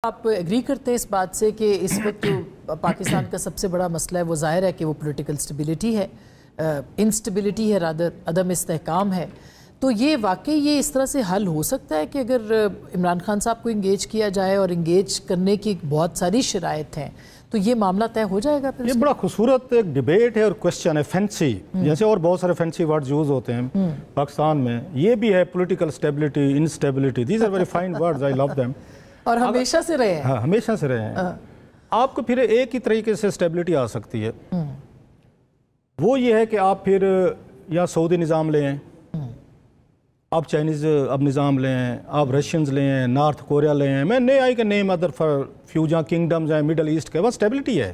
آپ ایگری کرتے ہیں اس بات سے کہ اس وقت جو پاکستان کا سب سے بڑا مسئلہ ہے وہ ظاہر ہے کہ وہ پولیٹیکل سٹیبلٹی ہے، انسٹیبلٹی ہے، رادر عدم استحکام ہے، تو یہ واقعی یہ اس طرح سے حل ہو سکتا ہے کہ اگر عمران خان صاحب کو انگیج کیا جائے اور انگیج کرنے کی بہت ساری شرائط ہیں تو یہ معاملہ طے ہو جائے گا؟ یہ بڑا خوبصورت ایک ڈیبیٹ ہے اور کوسچن ہے، فینسی جیسے اور بہت سارے فینسی ورڈز یوز ہوتے ہیں پاکستان میں، یہ بھی ہے political stability, instability, these are very fine words, I love them, اور ہمیشہ سے رہے ہیں، ہاں ہمیشہ سے رہے ہیں۔ آپ کو پھر ایک ہی طریقے سے سٹیبلٹی آ سکتی ہے، وہ یہ ہے کہ آپ پھر یا سعودی نظام لیں، آپ چائنیز اب نظام لیں، آپ رشینز لیں، نارتھ کوریا لیں، میں نہیں آئی کہ نیم ادر فار فیو جہاں کنگڈمز ہیں مڈل ایسٹ کے، وہ سٹیبلٹی ہے۔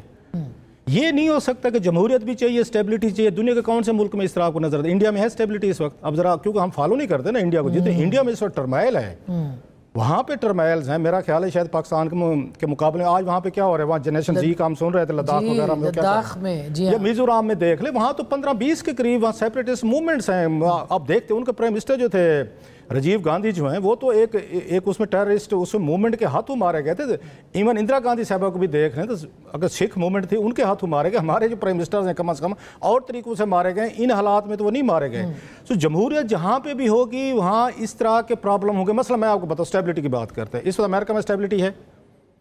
یہ نہیں ہو سکتا کہ جمہوریت بھی چاہیے، سٹیبلٹی چاہیے۔ دنیا کے کون سے ملک میں اس طرح آپ کو نظر آتا ہے؟ انڈیا میں ہے سٹیبلٹی اس وقت، اب ذرا کیونکہ ہم فالو نہیں کرتے نا انڈیا کو، جتنے انڈیا میں اس وقت ٹرمائل ہے وہاں پہ ٹرمائلز ہیں، میرا خیال ہے شاید پاکستان کے مقابلے میں آج وہاں پہ کیا ہو رہا ہے، وہاں جنریشن زی کا ہم سن رہے تھے لداخ وغیرہ میں، لداخ میں یا میزورام میں دیکھ لیں، وہاں تو 15-20 کے قریب وہاں سیپریٹسٹ موومنٹس ہیں۔ آپ دیکھتے ہیں ان کے پرائم منسٹر جو تھے راجیو گاندھی جو ہیں، وہ تو ایک اس میں ٹیررسٹ اس موومنٹ کے ہاتھوں مارے گئے تھے۔ ایون اندرا گاندھی صاحبہ کو بھی دیکھ رہے ہیں تو اگر سکھ موومنٹ تھی ان کے ہاتھوں مارے گئے، ہمارے جو پرائم منسٹرز ہیں کم از کم اور طریقوں سے مارے گئے، ان حالات میں تو وہ نہیں مارے گئے۔ تو جمہوریت جہاں پہ بھی ہوگی وہاں اس طرح کے پرابلم ہوں گے۔ مثلا میں آپ کو بتاؤں سٹیبلٹی کی بات کرتے ہیں، اس وقت امریکہ میں سٹیبلٹی ہے،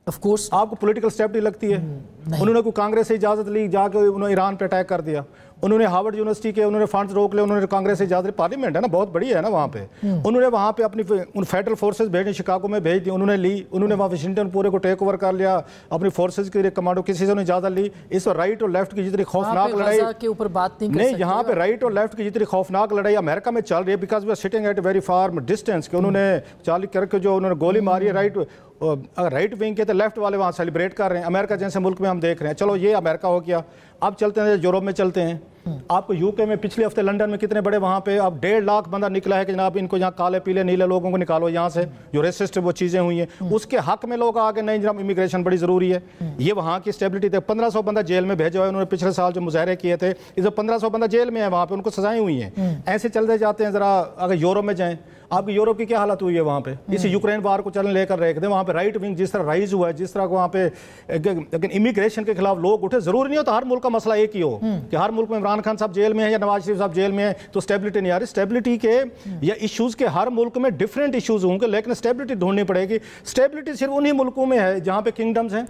آف کورس آپ کو پولیٹیکل سٹیبلٹی لگتی ہے؟ انہوں نے کوئی کانگریس سے اجازت لی، جا کے انہوں نے ایران پہ اٹیک کر دیا، انہوں نے ہارورڈ یونیورسٹی کے انہوں نے فنڈز روک لے، انہوں نے کانگریس سے اجازت لی، پارلیمنٹ ہے نا بہت بڑی ہے نا وہاں پہ، انہوں نے وہاں پہ اپنی فیڈرل فورسز بھیجی، شکاگو میں بھیج دی، انہوں نے لی، انہوں نے وہاں واشنگٹن پورے کو ٹیک اوور کر لیا، اپنی فورسز کی کمانڈو کسی سے انہوں نے اجازت لی۔ اس وقت رائٹ اور لیفٹ کی جتنی خوفناک لڑائی کے اوپر بات نہیں، یہاں پہ رائٹ اور لیفٹ کی جتنی خوفناک لڑائی امریکہ میں چل رہی ہے، because we are sitting at a very far distance, کہ انہوں نے چالی کر کے جو انہوں نے گولی ماری ہے رائٹ ونگ کے، تو لیفٹ والے وہاں سیلیبریٹ کر رہے ہیں۔ امریکہ جیسے ملک میں ہم دیکھ رہے ہیں، چلو یہ امریکہ ہو گیا، اب چلتے ہیں یوروپ میں چلتے ہیں۔ آپ کو یو کے میں پچھلے ہفتے لنڈن میں کتنے بڑے وہاں پہ اب 1.5 لاکھ بندہ نکلا ہے کہ جناب ان کو یہاں کالے پیلے نیلے لوگوں کو نکالو یہاں سے، جو ریسسٹ وہ چیزیں ہوئی ہیں، اس کے حق میں لوگ آگے نہیں جناب امیگریشن بڑی ضروری ہے۔ یہ وہاں کی سٹیبلٹی تھے۔ 1500 بندہ جیل میں بھیجا ہوا ہے انہوں نے پچھلے سال جو مظاہرے کیے تھے، اس 1500 بندہ جیل میں ہے وہاں پہ، ان کو سزائیں ہوئی ہیں۔ ایسے چلتے جاتے ہیں۔ ذرا اگر یوروپ میں جائیں، آپ کی یوروپ کی کیا حالت ہوئی ہے وہاں پہ، اسی یوکرین وار کو چلنے لے کر رکھ دیں، وہاں پہ رائٹ ونگ جس طرح رائز ہوا ہے، جس طرح وہاں پہ امیگریشن کے خلاف لوگ اٹھے۔ ضروری نہیں ہوتا ہر ملک کا مسئلہ ایک ہی ہو کہ ہر ملک میں عمران خان صاحب جیل میں ہیں یا نواز شریف صاحب جیل میں ہیں تو سٹیبلٹی نہیں آ رہی۔ سٹیبلٹی کے یا ایشوز کے ہر ملک میں ڈیفرنٹ ایشوز ہوں گے، لیکن سٹیبلٹی ڈھونڈنی پڑے گی۔ سٹیبلٹی صرف انہی ملکوں میں ہے جہاں پہ کنگڈمز ہیں،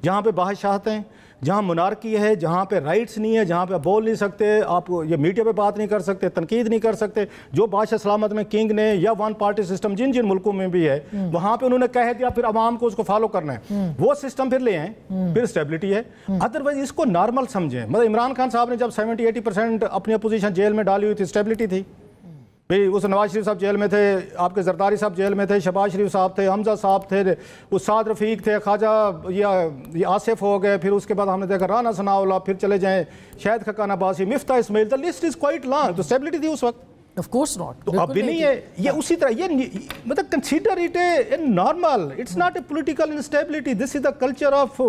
جہاں پہ بادشاہت ہیں، جہاں منارکی ہے، جہاں پہ رائٹس نہیں ہے، جہاں پہ بول نہیں سکتے، آپ یہ میڈیا پہ بات نہیں کر سکتے، تنقید نہیں کر سکتے۔ جو بادشاہ سلامت میں کنگ نے یا ون پارٹی سسٹم جن ملکوں میں بھی ہے وہاں پہ انہوں نے کہہ دیا، پھر عوام کو اس کو فالو کرنا ہے، وہ سسٹم پھر لے آئیں، پھر سٹیبلٹی ہے۔ ادروائز اس کو نارمل سمجھیں۔ مطلب عمران خان صاحب نے جب 70-80% اپنی اپوزیشن جیل میں ڈالی ہوئی تھی، سٹیبلٹی تھی بھئی۔ اس نواز شریف صاحب جیل میں تھے، آپ کے زرداری صاحب جیل میں تھے، شہباز شریف صاحب تھے، حمزہ صاحب تھے، سعد رفیق تھے، خواجہ یہ آصف ہو گئے، پھر اس کے بعد ہم نے دیکھا رانا ثناءاللہ، پھر چلے جائیں شاہد خقان عباسی، مفتاح اسماعیل، the list is quite long۔ تو سٹیبلٹی تھی اس وقت، of course not، تو اب بھی نہیں ہے۔ یہ اسی طرح یہ مطلب consider it a normal, it's not a political instability, this is the culture of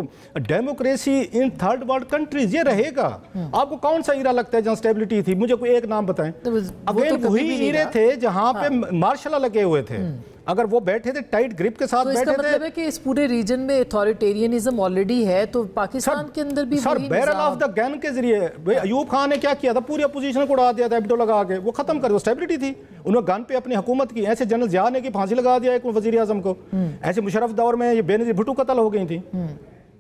democracy in third world countries. یہ رہے گا۔ آپ کو کون سا ایرا لگتا ہے جہاں سٹیبلٹی تھی؟ مجھے کوئی ایک نام بتائیں۔ اگین وہی ایرے تھے جہاں پہ مارشل لا لگے ہوئے تھے، اگر وہ بیٹھے تھے ٹائٹ گرپ کے ساتھ بیٹھے تھے۔ تو اس کا مطلب ہے کہ اس پورے ریجن میں اتھارٹیرینزم آلریڈی ہے، تو پاکستان کے اندر بھی سر بیرل آف دا گن کے ذریعے ایوب خان نے کیا کیا تھا، پوری اپوزیشن کو اڑا دیا تھا ایبڈو لگا کے، وہ ختم کر دیا، سٹیبلٹی تھی۔ انہوں نے گن پہ اپنی حکومت کی۔ ایسے جنرل ضیاء نے کی پھانسی لگا دیا ایک وزیر اعظم کو، ایسے مشرف دور میں یہ بے نظیر بھٹو قتل ہو گئی تھی،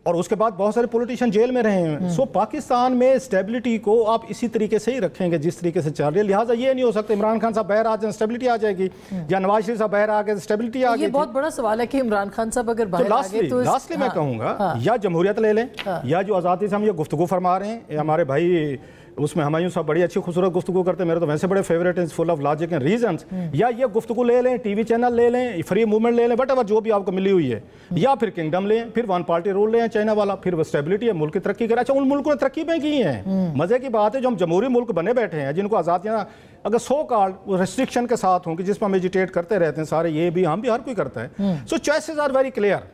اور اس کے بعد بہت سارے پولیٹیشین جیل میں رہے ہیں۔ سو پاکستان میں سٹیبلٹی کو آپ اسی طریقے سے ہی رکھیں گے جس طریقے سے چل رہی ہے، لہٰذا یہ نہیں ہو سکتا عمران خان صاحب باہر آ جائیں سٹیبلٹی آ جائے گی، یا نواز شریف صاحب باہر آ گئے سٹیبلٹی آ گئی۔ یہ بہت بڑا سوال ہے کہ عمران خان صاحب اگر باہر آ گئے تو لاسٹلی میں کہوں گا یا جمہوریت لے لیں، یا جو آزادی سے ہم یہ گفتگو فرما رہے ہیں، ہمارے بھائی اس میں ہمایوں صاحب بڑی اچھی خوبصورت گفتگو کرتے ہیں، میرے تو ویسے بڑے فیوریٹ ہیں، full of logic and reasons, یا یہ گفتگو لے لیں، ٹی وی چینل لے لیں، فری موومنٹ لے لیں، بٹ جو بھی آپ کو ملی ہوئی ہے، یا پھر کنگڈم لیں، پھر ون پارٹی رول لیں چائنا والا، پھر وہ سٹیبلٹی ہے، ملک کی ترقی کرے۔ اچھا ان ملکوں نے ترقی میں کی ہیں، مزے کی بات ہے جو ہم جمہوری ملک بنے بیٹھے ہیں جن کو آزادیاں اگر سو کارڈ ریسٹرکشن کے ساتھ ہوں کہ جس پر ہم ایجیٹیٹ کرتے رہتے ہیں سارے، یہ بھی ہم بھی ہر کوئی کرتا ہے۔ سو چوائسز آر ویری کلیئر۔